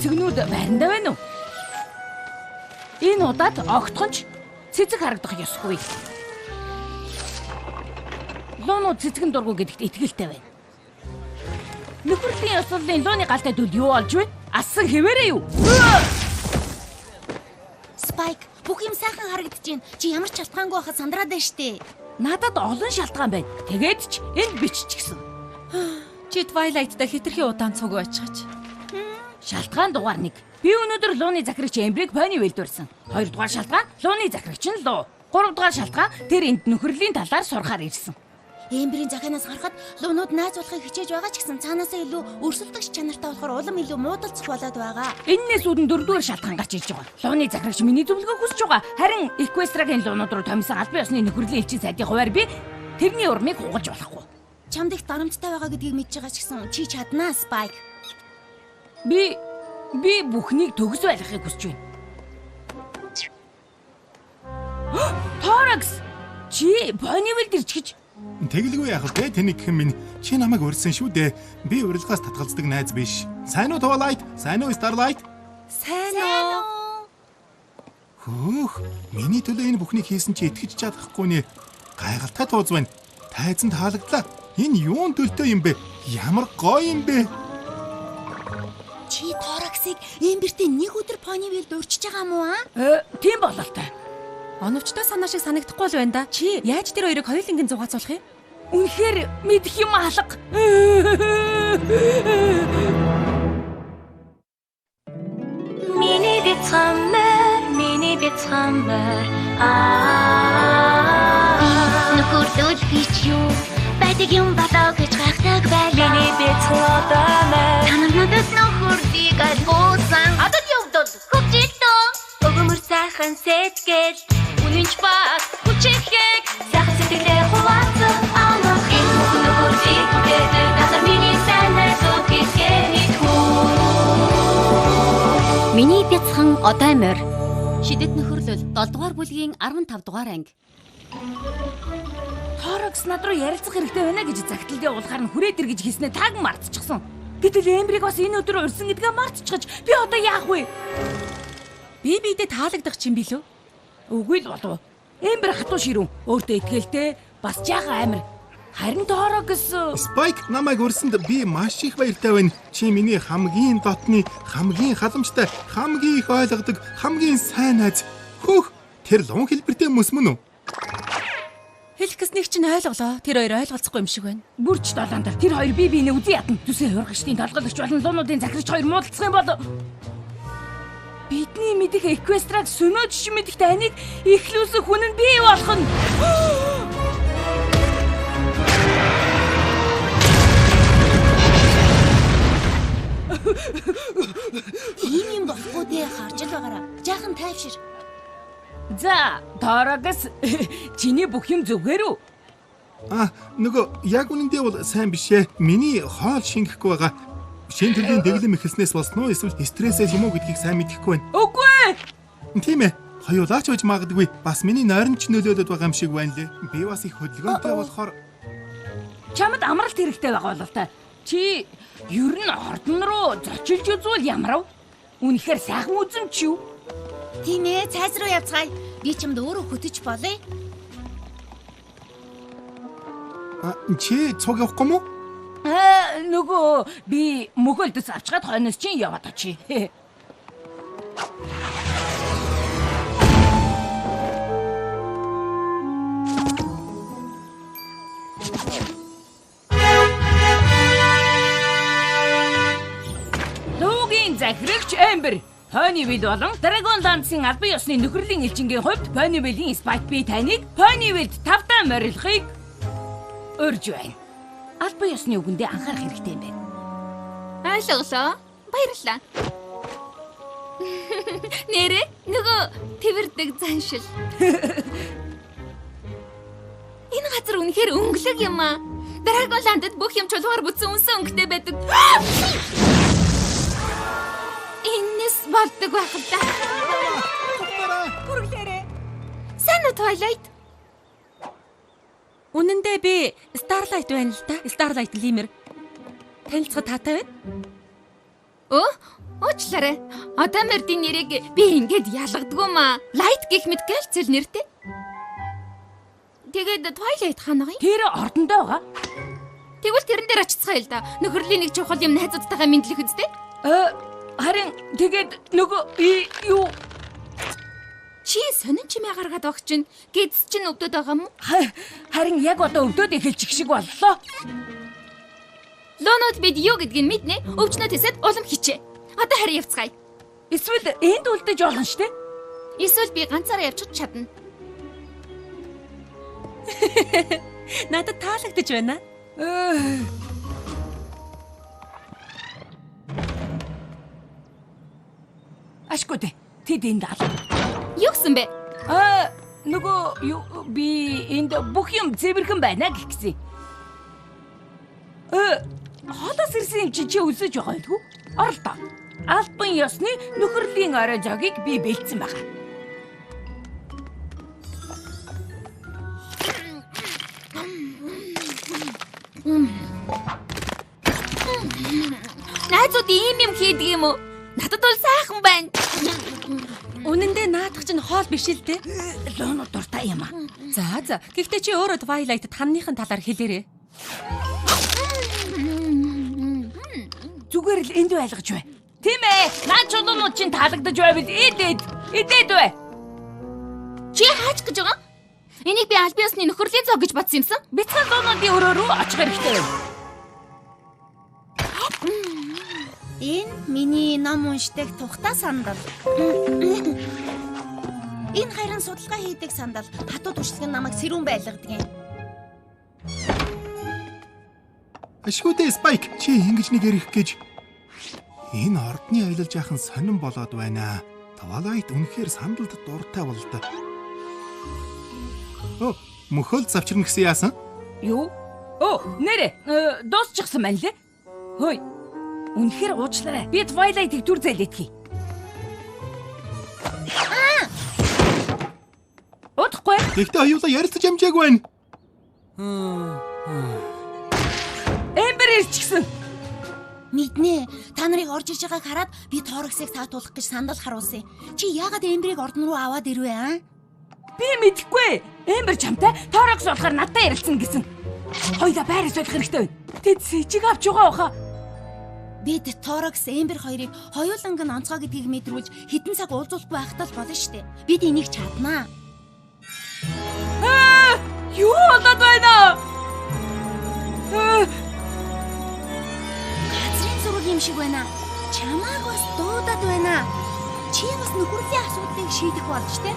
цэцэгнүүд байрандаа байна уу? Энэ удаад огтхонч цэцэг харагдах ёсгүй. Луунууд цэцгэн дургу гэдэгт итгэлтэй байна. Нөхөрлийн ёслолын лууны галтай дүл юу олж байна? Ассан хэвээрээ юу? Спайк, бүх юм сайхан харагдчихээн. Чи ямар ч шалтгаангүй байхад сандраад байна штэ. Надад олон шалтгаан байна. Тэгээд ч энд биччихсэн. Чи Twilight-та хэтэрхий удаан цуг байчихаач. Шалтгаан дугаар 1. Би өнөөдөр лууны захирагч Эмбрийг Ponyville дурсан. 2 дугаар шалтгаан лууны захирагч нь Луу. 3 дугаар шалтгаан тэр энд нөхөрлийн талаар сурахаар ирсэн. Эмбрийн захианаас харахад луунууд найз болохыг хичээж байгаа ч гэсэн цаанаасаа илүү өрсөлдөгч чанартай болохоор улам илүү муудалцах болоод байгаа. Эннээс үүдэн 4 дугаар шалтгаан гарч ирж байгаа. Лууны захирагч миний зөвлөгөөг хүсэж байгаа. Харин Equestraгийн луунууд руу томьсон албан ёсны нөхөрлийн элчин сайдын хуваар би тэрний урмыг хугалж болохгүй. Чамд их дарамттай байгаа гэдгийг мэдж байгаа ч гэсэн чи чаднаа, Spike. Би бүхнийг төгс байлгахыг хүсэж байна. Торакс! Чи Ponyville ирчихэж Тэглгүй яах вэ? Тэний гэх юм чи намайг урьсан шүү дээ. Би урилгаас татгалздаг найз биш. Сайн уу Twilight? Сайн уу Starlight? Сайн уу? Хөөх, миний төлөө энэ бүхнийг хийсэн чи итгэж чадахгүй нэ. Гайхалтай тууз байна. Тайзан таалагдлаа. Энэ юун төлтөө юм бэ? Ямар гоё юм бэ? Чи Тораксыг Эмбертэй нэг өдөр Ponyville урьчиж байгаа мó аа? тийм бололтой. Оновчтой санаа шиг санагдахгүй л байна да. Чи яаж тэр хоёрыг хоёулангийн зугаацуулах юм? Үнэхээр мэдэх юм алга. Миний бит хаммер нөхөрлөл хийж юу байдаг юм болоо гэж гайхдаг байлаа. Миний бит хаммер танамнад нөхөрлийг алгуулсан. Одоо явдал хөвчөлтөө өгөмөр сайхан сэтгэл үнэнч бат хүчихэд сайхан сэтгэлээ хуваацсан амах энэ нөхөрлийг бүтээдэг надад миний санаа зүгтгээд Миний бяцхан одоо морь. Шидэт нөхөрлөл 7 дугаар бүлгийн 15 дугаар анги. Торакс над руу ярилцах хэрэгтэй байна гэж загталд явуулахаар нь хүрээд ир гэж хэлснээр таг мартчихсан. Гэтэл Эмбрийг бас энэ өдөр урьсан гэдгээ мартчихаж би одоо яах вэ? Би бидэд таалагдах чинь билүү? Үгүй л болов. Эмбер хатуу ширүүн. Өөртөө итгэлтэй бас жаахан амир. Харин Торакс Spike намайг урьсанд би маш их баяртай байна. Чи миний хамгийн дотны, хамгийн халамжтай, хамгийн их ойлгодог, хамгийн сайн найз. Хөөх, тэр лун хэлбэртэй хүмүүс мөн үү? Хэлэх гэснийг чинь ойлголоо. Тэр хоёр ойлголцохгүй юм шиг байна. бүрч долоонд тэр хоёр бие биенээ үзэн ядна. Зүсээ хургачдын толгойгч болон луунуудын захирагч хоёр муудалцах юм бол бидний мэдих Equestrag сөнөөж шиг мэдих таныг ихлүүлсэн хүн нь бий болох нь. Ийм юм болохгүй дээ харж л байгаараа. Жаахан тайвшир. За, Торакс чиний бүх юм зүгээр үү? Нөгөө яг үнэндээ бол сайн биш ээ. Миний хоол шингэхгүй байгаа. Шинэ төрлийн дэглэм ихэлснээс болсноо эсвэл стрессээс юм уу гэдгийг сайн мэдэхгүй байна. Үгүй. Тийм ээ. Хоёулаач байж магадгүй. Бас миний нойронч нөлөөлөд байгаа юм шиг байна лээ. Би бас их хөдөлгөөнтэй болохоор Чамд амралт хэрэгтэй байгаа бол та. Чи ер нь ордон руу зочилж үзвэл ямар вэ? Үнэхээр сайхан үзэмч юу? Тийм ээ, цайз руу явцгаая. Би чамд өөрөө хөтөж болъё. чи цуг явахгүй мó? Нөгөө би мөхөлдөс авчгаад хойноос чинь яваад очие. Луугийн захирагч Эмбер Ponyville болон Dragon Dance-ийн албан ёсны нөхөрлийн элчингийн хувьд Ponyville-ийн Spike би таныг Ponyville-д тавтан морилохыг урьж байна. Албан ёсны үгэндээ анхаарах хэрэгтэй юм байна. Ойлголоо. Баярлалаа. Нэрээ нөгөө тэрдэг заншил. Энэ газар үнэхээр өнгөлөг юм аа. Dragon Land-д бүх юм чулуугаар бүтсэн үнсэн өнгөтэй байдаг. Энэс болдог байх л да. Хүргэлээрээ. Сайн уу Twilight? Үнэндээ би Starlight байна л да. Starlight Limmer. Танилцахад таатай байна. Оо Уучлаарай. Одоо мэрдийн нэрийг би ингэж ялгадгүй маа. Light гэх мэт гэлцэл нэртэй. Тэгээд Twilight хаана гоё? Тэр ордондоо байгаа. Тэгвэл тэрэн дээр очицгаая л да. Нөхөрлийн нэг чухал юм найзуудтайгаа мэдлэх үстэй. Харин тэгээд нөгөө юу Чи сонин чимээ гаргаад багч чинь гидс чинь өвдөд байгаа юм уу? харин яг одоо өвдөд эхэлж их шиг боллоо. Лонод бид юу гэдгийг мэднэ. Өвчнөө тэсэд улам хичээ. Одоо харин явцгаая. Эсвэл энд үлдэж болно штэ. Эсвэл би ганцаараа явчих чадна. Надад таалагдж байна. Ашгүй тэд энд аа. Юу гэсэн бэ? Нөгөө юу би энд бүх юм зэвэрхэн байна гэсэн. Холоос ирсэн юм чи өсөж байгаа юм уу? Оролдоо. Албан ёсны нөхөрлийн орой жогийг би бэлдсэн байгаа. Найзууд ийм юм хийдэг юм уу? Надад бол сайхан байна. Үнэн дээр наадах чинь хоол биш л дээ. Лоно дуртай юм аа. За. Гэхдээ чи өөрөө Twilight танныхын талаар хэлээрэй. Зүгээр л энд байлгаж бай. Тийм ээ. Наа чулуунууд чинь таалагдаж байвал идээд бай. Чи хаач гэж байгаа? Энийг би аль биесны нөхөрлийн цог гэж бодсон юмсан? Бяцхан лоонуудын өрөө рүү очих хэрэгтэй юм. Энэ миний ном уншдаг тухтай сандал. Энэ хайрын судалгаа хийдэг сандал хатуу туршлага намайг сэрүүн байлгадаг юм. Ашгүйдээ Spike чи ингэж нэг ярих гэж. Энэ ордны аялал жаахан сонирн болоод байна. Twilight үнэхээр сандалд дуртай боллоо. Мөхөл завчирна гэсэн яасан? Юу? Нэрэ дуусчихсан байна лээ. Хөөе. Үнэхээр уучлаарай. Би Twilight-ийг түр зайлээдхий. Удахгүй. Гэхдээ аюулаа ярилцаж амжаагүй байна. Эмбер ирчихсэн. Мэднэ. Та нарыг орж иж байгааг хараад би Тороксыг таатуулах гэж сандал харуулсан. Чи яагаад Эмберийг ордон руу аваад ирвэ аа? Би мэдэхгүй. Эмбер чамтай Торокс болохоор надтай ярилцсан гэсэн. Хоёулаа байраа суулгах хэрэгтэй байна. Тэд сэжиг авч байгаа баха. Бид Торокс Эмбер хоёрыг хоёуланг нь онцгой гэдгийг мэдрүүлж хэдэн цаг уулзуулахгүй байхтаа л болно штэ. Бид энийг чаднаа. Юу болоод байна? Газрын зураг юм шиг байна. Чамааг бас дуудаад байна. Чи бас нөхөрлийн асуудлыг шийдэх болж тэ.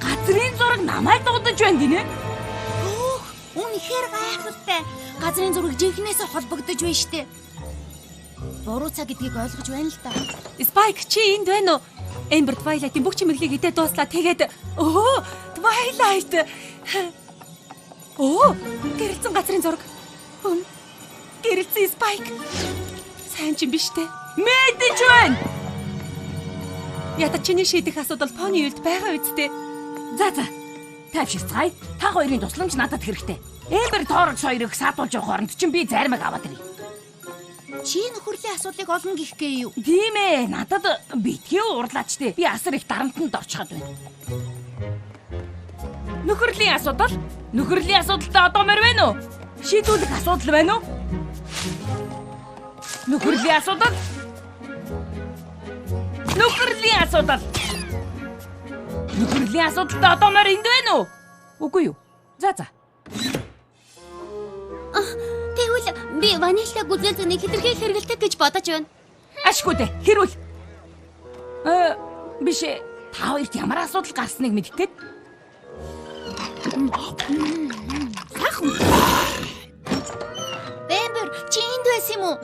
Газрын зураг намайг дуудаж байна гинэ. Үнэхээр гайхалтай. Газрын зураг жинхнээсээ холбогдож байна штэ. Буруу цаг гэдгийг ойлгож байна л та. Spike чи энд байна уу? Ember Twilight-ийн бүх чимэглийг идээд дууслаа. Тэгээд Twilight. Гэрэлцэн газрын зураг. Гэрэлцэн Spike. Сайн ч юм биш үү? Мэдэж байна. Ята чиний шийдэх асуудал Pony World байгаа үсттэй. За. Тавьширцгаая. Та хоёрын тусламж надад хэрэгтэй. Эмбер Торокс хоёрыг саатуулж явах оронд чинь би заримыг аваад ирье. Чи нөхөрлийн асуудлыг олно гэх гээ юу? Тийм ээ. Надад битгий уурлаач дээ. Би асар их дарамтанд орчиход байна. Нөхөрлийн асуудал? Нөхөрлийн асуудалтай одоо мөр байна уу? Шийдвэрлэх асуудал байна уу? Нөхөрлийн асуудал? Нөхөрлийн асуудал. Нөхөрлийн асуудалтай одоо мөр энд байна уу? Үгүй юу. За. Тэгвэл би ванилла гүзэлзэнийг хэтэрхий хэрэгэлдэг гэж бодож байна. Ашгүй дээ. Хэрүүл. Биш та хоёрт ямар асуудал гарсныг мэдэх гээд. Эмбер, чи энд байсан юм уу?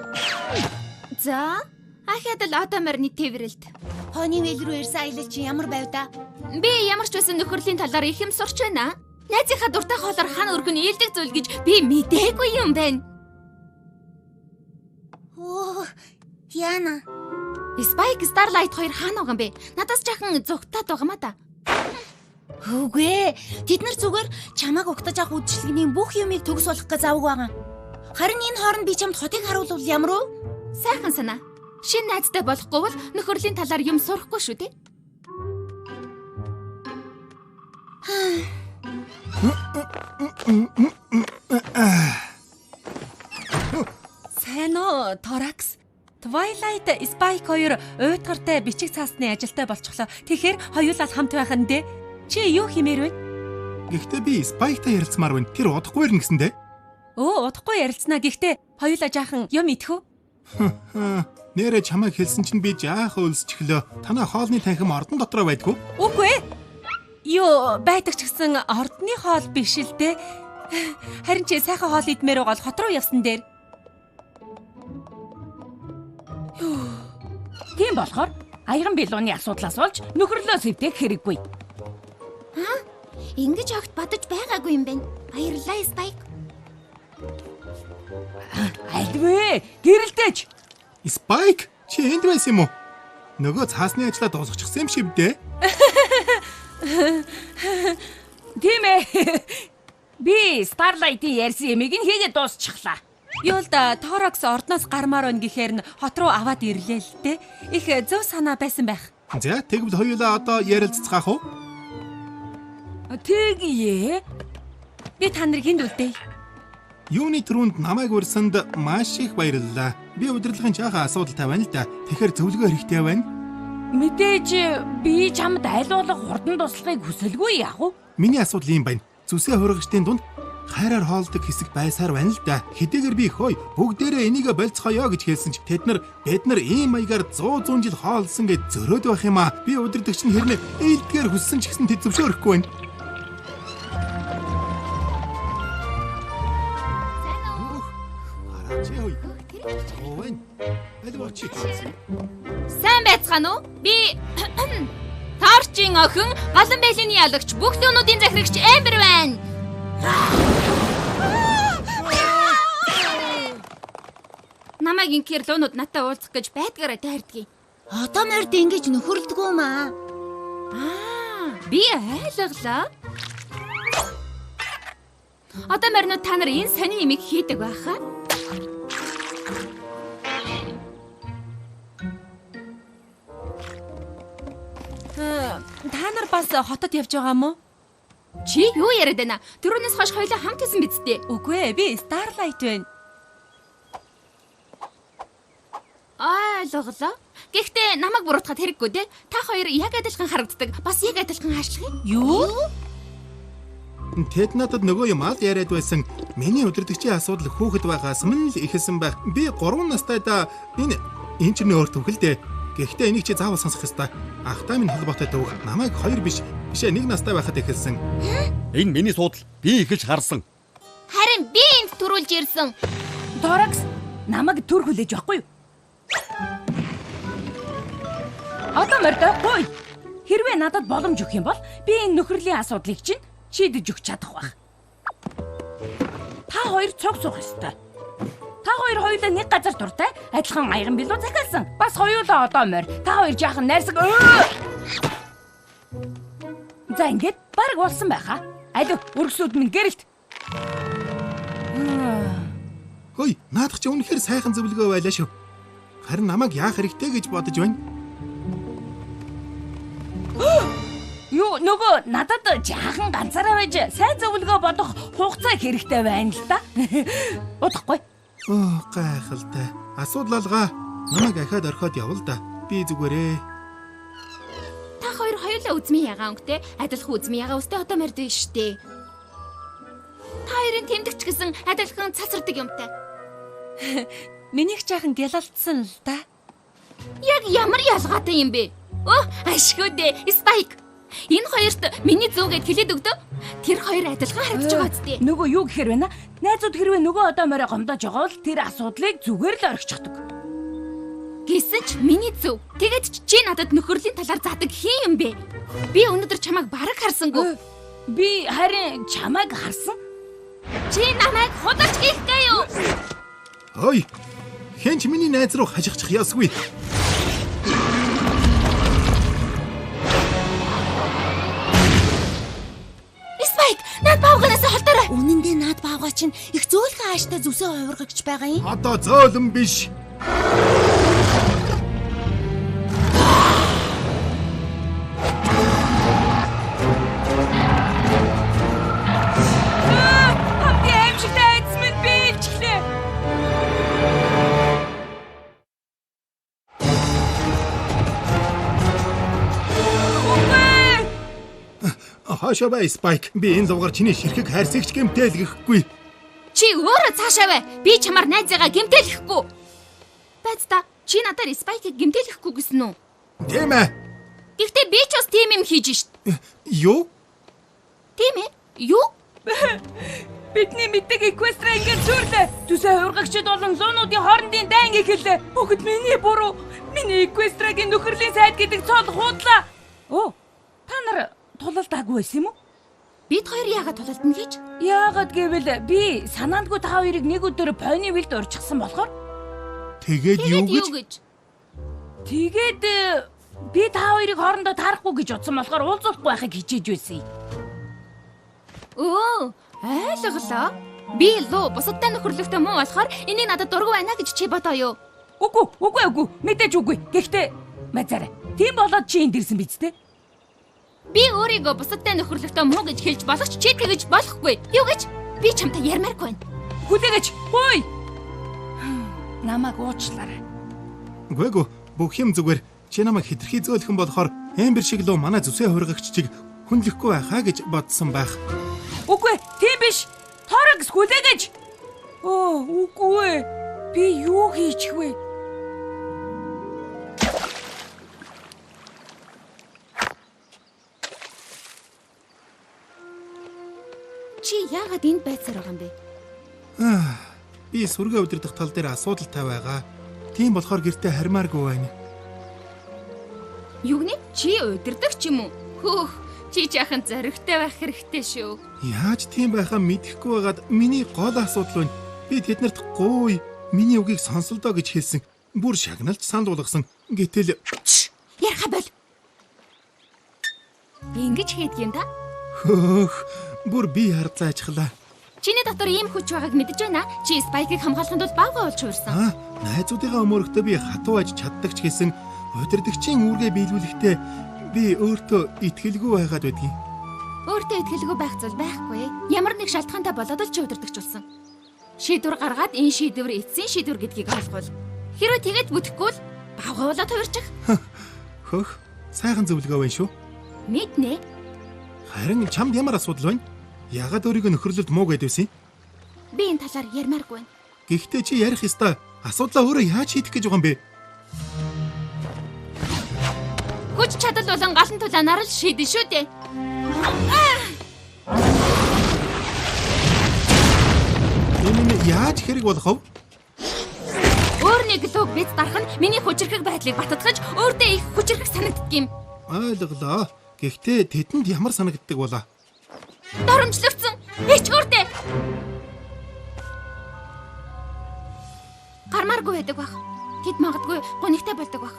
За, ахад л одоо морины тээврэлт. Pony World руу ирсэн аялал чи ямар байв да? Би ямар ч байсан нөхөрлийн талаар их юм сурч байна. Найзынхаа дуртай хоолоор хан өргөн ээлдэг зүйл гэж би мэдээгүй юм байна. Яна. Spike Starlight хоёр хаана байгаа юм бэ? Надаас жаахан зүгтаад байгаа маа да. Үгүй ээ. Тэд нар зүгээр чамааг угтаж авах үдшилгэний бүх юмыг төгс болох гэж завг байгаа. Харин энэ хооронд би чамд хотыг харуулвал ямар вэ? Сайхан санаа. Шинэ найзтай болохгүй бол нөхөрлийн талаар юм сурахгүй шүү дээ. Сайн уу, Торакс? Twilight Spike 2 уйтгартай бичиг цаасны ажилтай болчихлоо. Тэгэхээр хоёулаа хамт байх нь дээ. Чи юу хэмээр вэ? Гэхдээ би Spike-тай ярилцмаар байна. Тэр удахгүй ирнэ гэсэндээ. Удахгүй ярилцсанаа. Гэхдээ хоёулаа жаахан юм идэх үү? Нэрэ чамайг хэлсэн чинь би жаахан өлсчихлөө. Танай хоолны танхим ордон дотроо байдгүй. Үгүй ээ. Юу байдаг ч гэсэн ордны хоол биш л дээ. Харин чи сайхан хоол идмээр байгаа бол хот руу явсан дээр. Тийм болохоор аяган билууны асуудлаас болж нөхөрлөө сэвдэх хэрэггүй. Ингэж огт бодож байгаагүй юм байна. Баярлалаа, Spike. Альвэ гэрэлтэж. Spike, чи энд байсан юм уу? Нөгөө цаасны ажлаа дуусгачихсан юм шиг дээ. Тийм ээ. Би Starlight-ийн ярьсан юмыг хийгээд дуусчихлаа. Юу л да Торакс ордноос гармаар байна гэхээр нь хот руу аваад ирлээ л дээ. Их зөв санаа байсан байх. За тэгвэл хоёулаа одоо ярилццгаах уу? Тэгье. Би та нарыг энд үлдээе. Юуны түрүүнд намайг урьсанд маш их баярлалаа. Би удирдлагын жаахан асуудал тавина л да. Тэгэхээр зөвлөгөө хэрэгтэй байна. Мэдээж би чамд аль болох хурдан туслахыг хүсэлгүй яах вэ? Миний асуудал юм байна. Зүсээ хургачдын дунд хайраар хоолдог хэсэг байсаар байна л да. Хэдийгээр би хой бүгдээрээ энийг болцгоё гэж хэлсэн ч бид нар ийм маягаар 100 жил хоолсон гэж зөрөөд байх юм аа. Би удирдагч нь хэрнээ ээлдгээр хүссэн ч гэсэн тэд зөвшөөрөхгүй байна. Сайн байцгаана уу? Би Торчин охин, галан байлины ялагч, бүх түүнүүдийн захирагч Эмбер байна. Намайг ингээр луунууд надтай уулзах гэж байдгаараа таардгийг. Одоо морд ингэж нөхөрлөдгөө маа. Би ойлголоо. Одоо морнууд та нар энэ сони имийг хийдэг байхаа. Та нар бас хотод явж байгаа юм уу? Чи юу яриад байна? Түрүүнээс хойш хоёулаа хамт исэн биз дээ. Үгүй ээ, би Starlight байна. Ойлголоо. Гэхдээ намайг буруутгаад хэрэггүй дээ. Та хоёр яг адилхан харагддаг. Бас яг адилхан хаашлах юм. Юу? Тэд надад нөгөө юм аль яриад байсан. Миний удирдагчийн асуудал хүүхэд байгаас мөн л ихэлсэн байх. Би 3 настайдаа энэ ч нөөр төвхөлдөө. Гэхдээ энийг чи заавал сонсох ёстой. Ахтай минь холбоотой дүү. Намайг 2 бишээ 1 настай байхад эхэлсэн. Энэ миний суудал. Би эхэлж харсан. Харин би энд төрүүлж ирсэн. Торакс намайг төр хүлээж байхгүй юу? Одоо мордоо хой. Хэрвээ надад боломж өгөх юм бол би энэ нөхөрлийн асуудлыг чинь шийдэж өгч чадах байх. Та хоёр цог суух ёстой. Та хоёр хоёулаа нэг газар дуртай адилхан аяган билүү захиалсан. Бас хоёулаа одоо морь. Та хоёр жаахан найрсаг. За ингээд баг болсон байхаа. Алив өргөсүүд минь гэрэлт. Хөөе, наадах чи үнэхээр сайхан зөвлөгөө байлаа шүү. Харин намайг яах хэрэгтэй гэж бодож байна. Юу нөгөө надад жаахан ганцаараа байж сайн зөвлөгөө бодох хугацаа хэрэгтэй байна л да. Удахгүй. Гайхалтай. Асуудал алгаа. Намайг ахаад орхиод явал да. Би зүгээрээ. Та хоёр хоёулаа үзмийн ягаан өнгөтэй адилхан үзмийн ягаан өстэй одоо морд нь штэ. Та хоёрын тэмдэгч гэсэн адилхан цацардаг юмтай. Минийх жаахан гялалтсан л да. Яг ямар ялгаатай юм бэ? Ашгүй дээ, Spike. Энэ хоёрт миний зөв гэд хэлээд өгдөө. Тэр хоёр адилхан харагдаж байгаа зү. Нөгөө юу гэхээр байна? Найзууд хэрвээ нөгөө одоо морой гомдож байгаа бол тэр асуудлыг зүгээр л орхичихдаг. Гэсэн ч миний зөв. Тэгээд чи надад нөхөрлийн талаар заадаг хин юм бэ? Би өнөөдөр чамайг бараг харсангүй. Би харин чамайг харсан. Чи намайг худалч гихтэй юу? Ой. Хэн ч миний найз руу хажигчих ясгүй. Spike, над баавганаас холдорой. Үнэн дээр наад баавга чинь их зөөлхөн нааштай зүсээ хувиргагч байгаа юм? Одоо зөөлөн биш. Хамгийн аимшигтай айдас минь биелжлээ. Хаашаа бай Спайк. Би энэ лугаар чиний ширхэг хайрсагч гэмтэлгэхгүй. Чи өөрөө цаашаа бай. Би чамаар найзаагаа гэмтэлэхгүй. Бац та. Чи надаар Спайкийг гэмтэлэхгүй гэсэн үү? Тийм ээ. Гэхдээ би ч бас тийм юм хийж шít. Юу? Тийм ээ. Юу? Бидний мэддэг Equestria ингээд зүрлээ. Түсээ хувиргагчид болон луунуудын хоорондын дайн эхэллээ. Бүгд миний буруу. Миний Equestria-гийн нөхөрлийн сайд гэдэг цол хуудлаа. Оо, та нар тулалдаагүй байсан юм уу? Бид хоёр яагаад тулалдана гэж? Яагаад гэвэл би санаандгүй та хоёрыг нэг өдөр пойны вилд урьдчилсан болохоор. Тэгээд юу гэж? Тэгээд би та хоёрыг хоорондоо таарахгүй гэж утсан болохоор уулзахгүй байхыг хичээж байсан юм. Оо, ойлголоо. Би луу бусадтай нөхөрлөгтэй муу болохоор энийг надад дургу байна гэж чи бодоо юу? Үгүй. Мэдээж үгүй. Гэхдээ мазараа. Тийм болоод чи энд ирсэн биз дээ? Би өөрийгөө бусадтай нөхөрлөгтэй муу гэж хэлж болох ч чи тэгэж болохгүй. Юу гэж? Би чамтай ярмааргүй байна. Хүлээгэж. Хөөе. Намайг уучлаарай. Үгүй бүх юм зүгээр. Чи намайг хитрхи зөөлхөн болохоор Эмбер шиг луу манай зүсээ хувиргагч чиг хүнлэхгүй байхаа гэж бодсон байх. Үгүй, тийм биш. Торакс хүлээгэж. Үгүй. Би юу хийчих вэ? Чи яагаад энд байцаар байгаа юм бэ? Би сүргээ удирдах тал дээр асуудалтай байгаа. Тийм болохоор гэртээ хармааргүй байна. Юуны? Чи удирдах ч юм уу? Хөөх, чи жаахан зоригтой байх хэрэгтэй шүү. Яаж тийм байхаа мэдэхгүй байгаад миний гол асуудал байна. Би тэднэрт "Гуй, миний үгийг сонсолдоо" гэж хэлсэн. Бүр шагналж санд болгосон. Гэтэл Ярха бол. Ингэж хийдэг юм да? хөөх, бүр би хардлаа ажиглаа. Чиний дотор ийм хүч байгааг мэдэж байна. Чи Спайкийг хамгаалахын тулд бага болж хуурсан. Найзуудынхаа өмөрөхдөө би хатуу аж чаддаг ч гэсэн удирдагчийн үүргээ биелүүлэхдээ би өөртөө итгэлгүй байгаад байдгийн. Өөртөө итгэлгүй байх зүйл байхгүй. Ямар нэг шалтгаантай болоод л чи удирдагч болсон. Шийдвэр гаргаад энэ шийдвэр эцсийн шийдвэр гэдгийг ойлгуул. Хэрвээ тэгээд бүтэхгүй л бавгуулаад хувирчих. Хөөх, сайхан зөвлөгөө байна шүү. Мэднэ. Харин чамд ямар асуудал байна? Ягаад өөрийгөө нөхөрлөлд муу гэдвсэн? Би энэ талаар ярмааргүй байна. Гэхдээ чи ярих ёстой. Асуудлаа өөрөө яаж шийдэх гэж байгаа юм бэ? Хүч чадал болон галан тулаанаар л шийдэн шүү дээ. Энэ яаж хэрэг болох вэ? Өөр нэг луг бид дарах нь миний хүчрхэг байдлыг баттгаж өөртөө их хүчрхэг санагддаг юм. Ойлголоо. Гэхдээ тэдэнд ямар санагддаг болоо? Доромжлогдсон. Ичгүүртэй. Гармааргүй байдаг бах. Тэд магадгүй гонигтай болдог бах.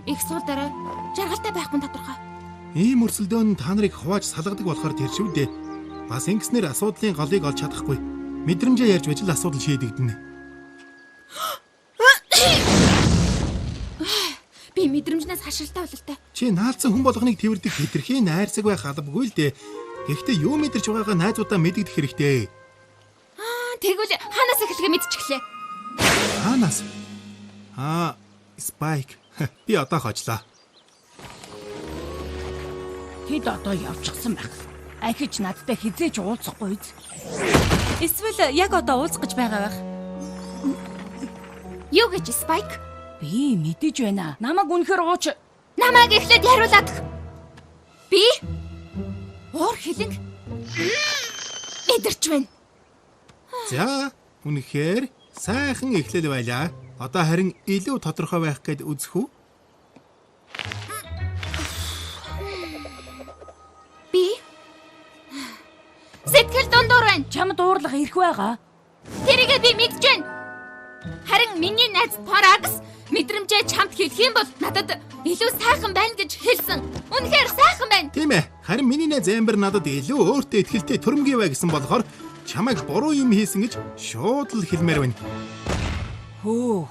Их суул дараа жаргалтай байхгүй тодорхой. Ийм өрсөлдөөн та нарыг хувааж салгадаг болохоор тэр шүү дээ. Бас ингэснээр асуудлын голыг олж чадахгүй. Мэдрэмжээ ярьж байж л асуудал шийдэгдэнэ. Би мэдрэмжнээс хашилтай бололтой. Чи наалцсан хүн болгоныг тэрвэрдэг хэтэрхий найрсаг байх албагүй л дээ. Гэхдээ юу мэдэрч байгаагаа найзуудаа мэдэгдэх хэрэгтэй. Тэгвэл хаанаас эхлэхээ мэдчихлээ. Хаанаас? Спайк. Би одоо хожлоо. Тэд одоо явчихсан байх. Ахиж надтай хизээч уулзахгүй биз? Эсвэл яг одоо уулзах гэж байгаа байх. Юу гэж Спайк? Би мэдэж байна. Намайг үнэхээр ууч. Намайг эхлээд яриулаад. Би уур хилэнг мэдэрч байна. За, үнэхээр сайхан эхлэл байлаа. Одоо харин илүү тодорхой байх гээд үзэх үү? Би сэтгэл дундуур байна. Чамд уурлах ирэх байгаа. Тэрийгээ би мэдж байна. Харин миний найз Торакс мэдрэмжээ чамд хэлэх юм бол надад илүү сайхан байна гэж хэлсэн. Үнэхээр сайхан байна. Тийм ээ. Харин миний найз Эмбер надад илүү өөртөө ихтэй төрөмгий бай гэсэн болохоор чамайг буруу юм хийсэн гэж шууд л хэлмээр байна. Хөө.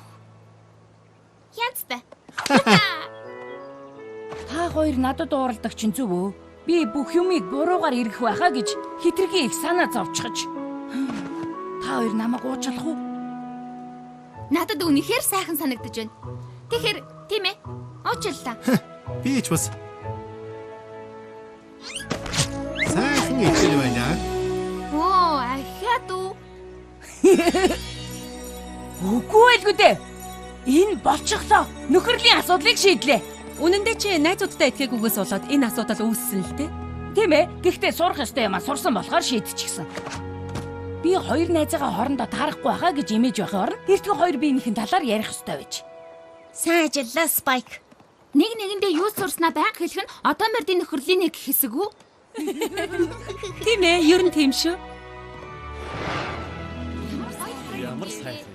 Янзтай. Та хоёр надад ууралдаг чинь зүв үү? Би бүх юмыг буруугаар ирэх байхаа гэж хитрхи их санаа зовчихож. Та хоёр намайг уучлах уу? Надад үнэхээр сайхан санагдаж байна. Тэгэхээр тийм ээ. Уучлалаа. Би ч бас сайхан ичил байна. Оо, ахиад уу. Үгүй байлгүй дээ. Энэ болчихлоо. Нөхөрлийн асуудлыг шийдлээ. Үнэн дээр чи найзуудтай итгээгүйгээс болоод энэ асуудал үүссэн л дээ. Тийм ээ. Гэхдээ сурах ёстой юм а сурсан болохоор шийдчихсэн. Би хоёр найзаагаа хоорондоо таарахгүй байхаа гэж имэж байхын оронд эртгүй хоёр биенийхэн талаар ярих ёстой байж. Сайн ажиллаа, Spike. Нэг нэгэндээ юу сурснаа байнга хэлэх нь одоо мордын нөхөрлийн нэг хэсэг үү? Тийм ээ, ер нь тийм шүү. Ямар сайхан.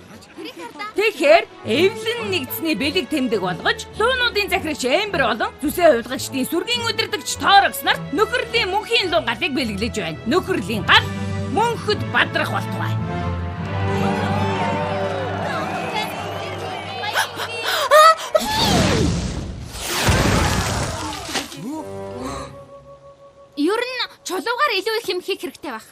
Тэгэхээр Эвлин нэгдсэний бэлэг тэмдэг болгож луунуудын захирагч Эмбер болон зүсээ хувилгагчдын сүргийн удирдагч Торокс нарт нөхөрлийн мөнхийн луун галыг бэлгэлж байна. Нөхөрлийн гал мөнхөд бадрах болтугай. Ер нь чулуугаар илүү их юм хийх хэрэгтэй байх.